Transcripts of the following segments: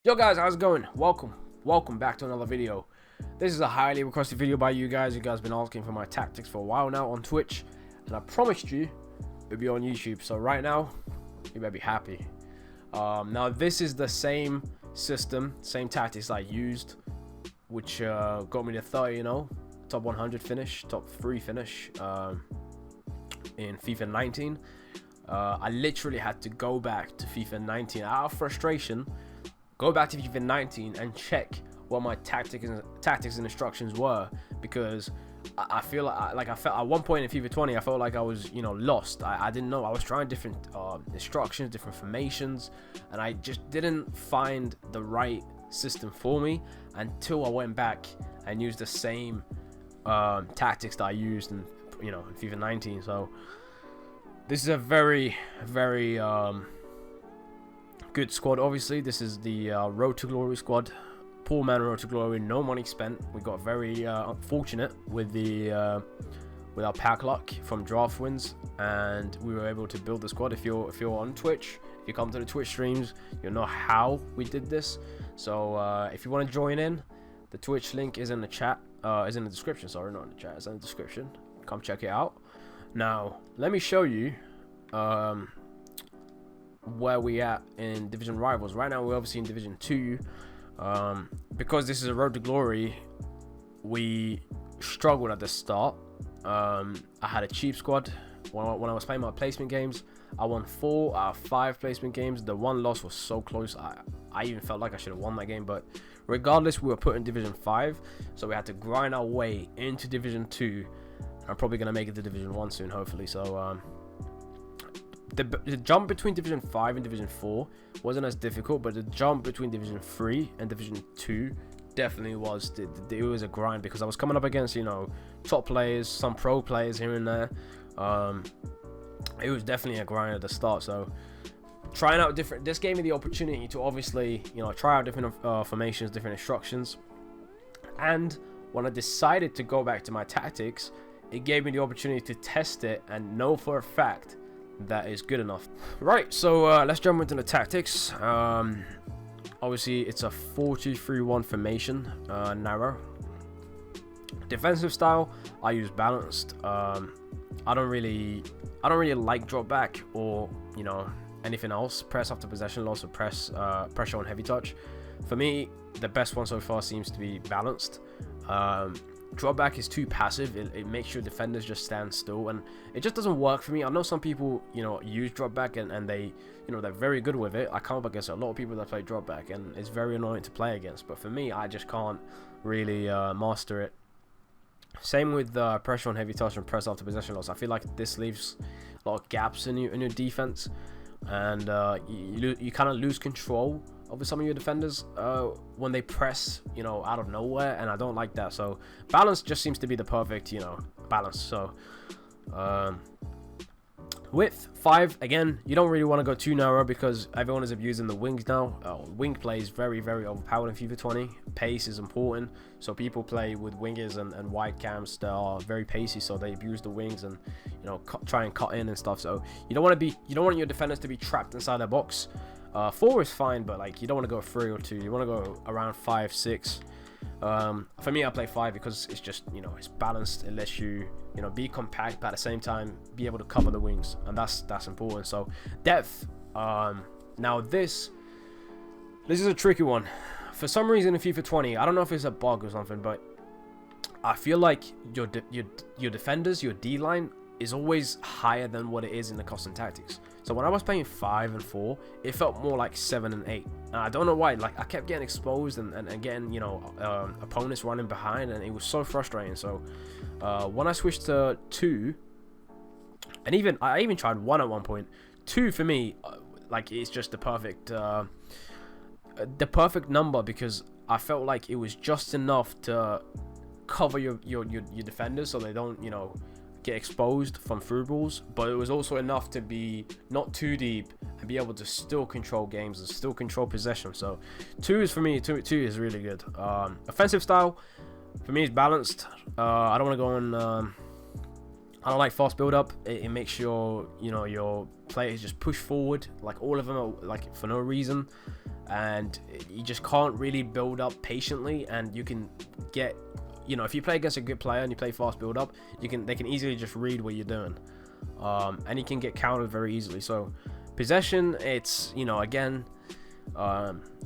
Yo guys, how's it going? Welcome back to another video. This is a highly requested video by you guys. You guys have been asking for my tactics for a while now on Twitch, and I promised you it'd be on YouTube. So right now, you better be happy. Now this is the same system, same tactics I used, which got me to 30, top 100 finish, top 3 finish in FIFA 19. I literally had to go back to FIFA 19 out of frustration. Go back to FIFA 19 and check what my tactics and instructions were, because I feel like I felt at one point in FIFA 20 I felt like I was lost. I didn't know. I was trying different instructions, different formations, and I just didn't find the right system for me until I went back and used the same tactics that I used in FIFA 19. So this is a very good squad. Obviously this is the Road to Glory squad, poor man Road to Glory, no money spent. We got very unfortunate with the with our pack luck from draft wins, and we were able to build the squad. If you're on Twitch, if you come to the Twitch streams, you'll know how we did this. So if you want to join in, the Twitch link is in the chat, is in the description. Sorry, not in the chat, it's in the description. Come check it out. Now let me show you where we at in division rivals. Right now we're obviously in division 2. Because this is a Road to Glory, we struggled at the start. I had a cheap squad. When I was playing my placement games, I won 4 out of 5 placement games. The one loss was so close, I even felt like I should have won that game. But regardless, we were put in division 5, so we had to grind our way into division 2. I'm probably going to make it to division 1 soon, hopefully. So the jump between division 5 and division 4 wasn't as difficult, but the jump between division 3 and division 2 definitely was. It was a grind, because I was coming up against top players, some pro players here and there. It was definitely a grind at the start. So trying out this gave me the opportunity to obviously try out different formations, different instructions. And when I decided to go back to my tactics, it gave me the opportunity to test it and know for a fact that is good enough. Right, so let's jump into the tactics. Obviously it's a 4-2-3-1 formation, narrow. Defensive style, I use balanced. I don't really like drop back or anything else. Press after possession loss, or pressure on heavy touch. For me, the best one so far seems to be balanced. Drop back is too passive. It makes your defenders just stand still, and it just doesn't work for me. I know some people use drop back and they they're very good with it. I come up against a lot of people that play drop back, and it's very annoying to play against. But for me, I just can't really master it. Same with pressure on heavy touch and press after possession loss. I feel like this leaves a lot of gaps in your defense, and you kind of lose control over some of your defenders when they press out of nowhere, and I don't like that. So balance just seems to be the perfect balance. So width 5, again, you don't really want to go too narrow, because everyone is abusing the wings now. Wing play is very overpowered in FIFA 20. Pace is important, so people play with wingers and wide cams that are very pacey, so they abuse the wings and try and cut in and stuff. So you don't want your defenders to be trapped inside their box. 4 is fine, but you don't want to go 3 or 2. You want to go around 5, 6. For me, I play 5 because it's just it's balanced. It lets you be compact, but at the same time be able to cover the wings, and that's important. So depth. Now this is a tricky one. For some reason in FIFA 20, I don't know if it's a bug or something, but I feel like your defenders, your D line, is always higher than what it is in the custom tactics. So when I was playing 5 and 4, it felt more like 7 and 8. And I don't know why. I kept getting exposed and getting opponents running behind, and it was so frustrating. So when I switched to 2, and I even tried 1 at one point. 2 for me, it's just the perfect number, because I felt like it was just enough to cover your defenders so they don't get exposed from through balls, but it was also enough to be not too deep and be able to still control games and still control possession. So 2 is for me. 2 is really good. Offensive style for me is balanced. I don't want to go on I don't like fast build up. It makes your players just push forward, like all of them are like for no reason, and you just can't really build up patiently. And you can get, if you play against a good player and you play fast build up, they can easily just read what you're doing, and you can get countered very easily. So possession, it's again,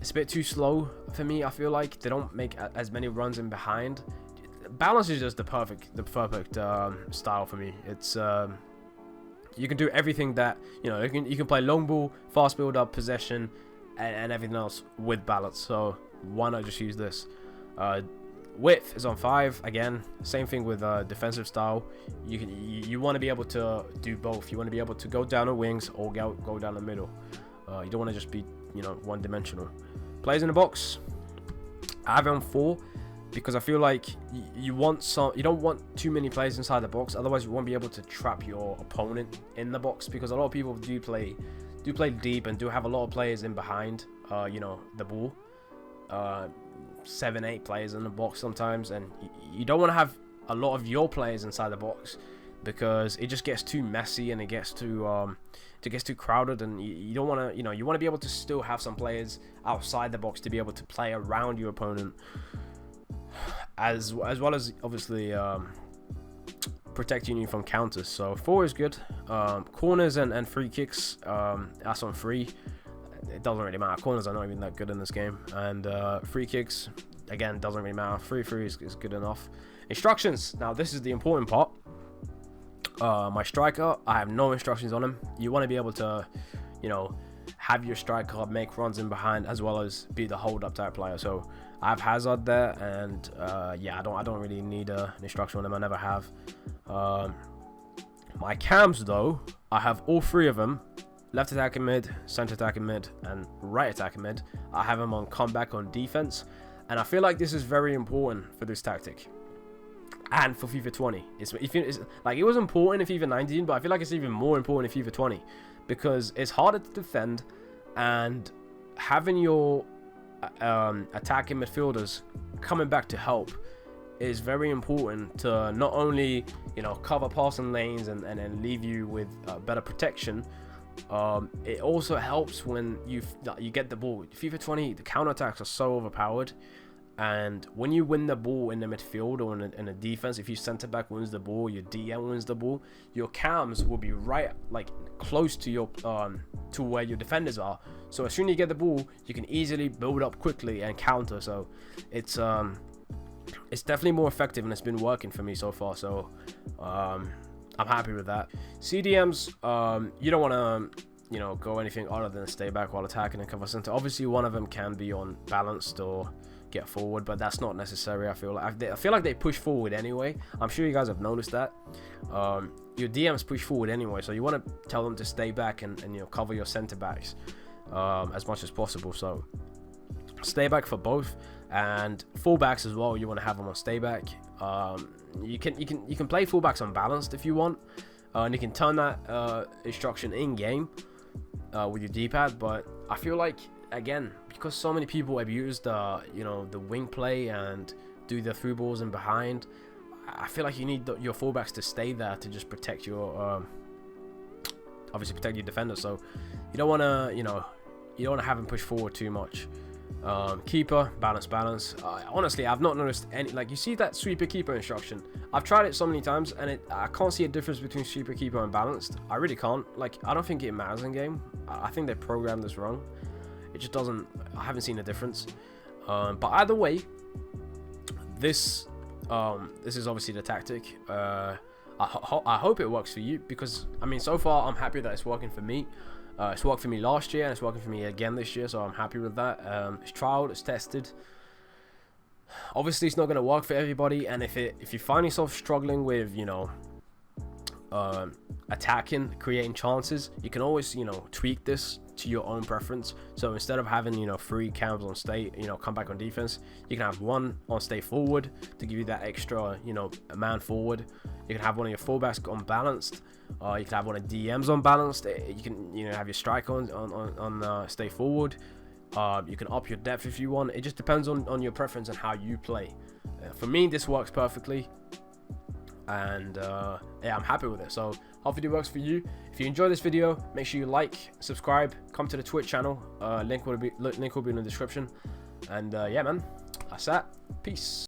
it's a bit too slow for me. I feel like they don't make as many runs in behind. Balance is just the perfect style for me. It's you can do everything that you can play long ball, fast build up, possession, and everything else with balance. So why not just use this? Width is on 5. Again, same thing with defensive style. You want to be able to do both. You want to be able to go down the wings or go down the middle. You don't want to just be one dimensional. Players in the box, I have it on 4. Because I feel like you don't want too many players inside the box, otherwise you won't be able to trap your opponent in the box. Because a lot of people do play deep and do have a lot of players in behind, the ball. 7-8 players in the box sometimes, and you don't want to have a lot of your players inside the box, because it just gets too messy and it gets too crowded, and you don't want to you want to be able to still have some players outside the box to be able to play around your opponent. As well as obviously protecting you from counters. So 4 is good. Corners and free kicks, that's on 3. It doesn't really matter. Corners are not even that good in this game, and free kicks, again, doesn't really matter. 3 is good enough. Instructions, now this is the important part. My striker, I have no instructions on him. You want to be able to have your striker make runs in behind, as well as be the hold up type player. So I have Hazard there, and yeah, I don't really need an instruction on him. I never have. My cams though, I have all 3 of them: left attacking mid, center attacking mid, and right attacking mid. I have them on comeback on defense, and I feel like this is very important for this tactic. And for FIFA 20, it's like it was important in FIFA 19, but I feel like it's even more important in FIFA 20, because it's harder to defend, and having your attacking midfielders coming back to help is very important to not only cover passing lanes and then leave you with better protection. It also helps when you get the ball. FIFA 20, the counterattacks are so overpowered, and when you win the ball in the midfield or in a defense, if your centre back wins the ball, your DM wins the ball, your cams will be right close to your to where your defenders are. So as soon as you get the ball, you can easily build up quickly and counter. So it's definitely more effective, and it's been working for me so far. So I'm happy with that. CDMs, you don't want to go anything other than stay back while attacking and cover center. Obviously one of them can be on balanced or get forward, but that's not necessary. I feel like they push forward anyway. I'm sure you guys have noticed that. Your DMs push forward anyway, so you want to tell them to stay back and cover your center backs as much as possible. So stay back for both, and fullbacks as well. You want to have them on stay back. You can play fullbacks unbalanced if you want, and you can turn that instruction in game with your D-pad. But I feel like, again, because so many people abuse the wing play and do the through balls in behind, I feel like you need your fullbacks to stay there to just protect your obviously protect your defender. So you don't want to have him push forward too much. Keeper, balance. Honestly, I've not noticed any, you see that sweeper keeper instruction. I've tried it so many times, and I can't see a difference between sweeper keeper and balanced. I really can't. I don't think it matters in game. I think they programmed this wrong. It just doesn't. I haven't seen a difference. But either way, this is obviously the tactic. I hope it works for you, because so far I'm happy that it's working for me. It's worked for me last year, and it's working for me again this year, so I'm happy with that. It's trialed, it's tested. Obviously, it's not going to work for everybody, and if you find yourself struggling with attacking, creating chances, you can always tweak this to your own preference. So instead of having 3 cams on stay, come back on defense, you can have 1 on stay forward to give you that extra a man forward. You can have one of your fullbacks unbalanced. You can have one of DMs unbalanced. You can have your striker on stay forward. You can up your depth if you want. It just depends on your preference and how you play. For me, this works perfectly. and yeah, I'm happy with it. So hopefully it works for you. If you enjoyed this video, make sure you like, subscribe, come to the Twitch channel. Link will be in the description. And yeah, man, that's that. Peace.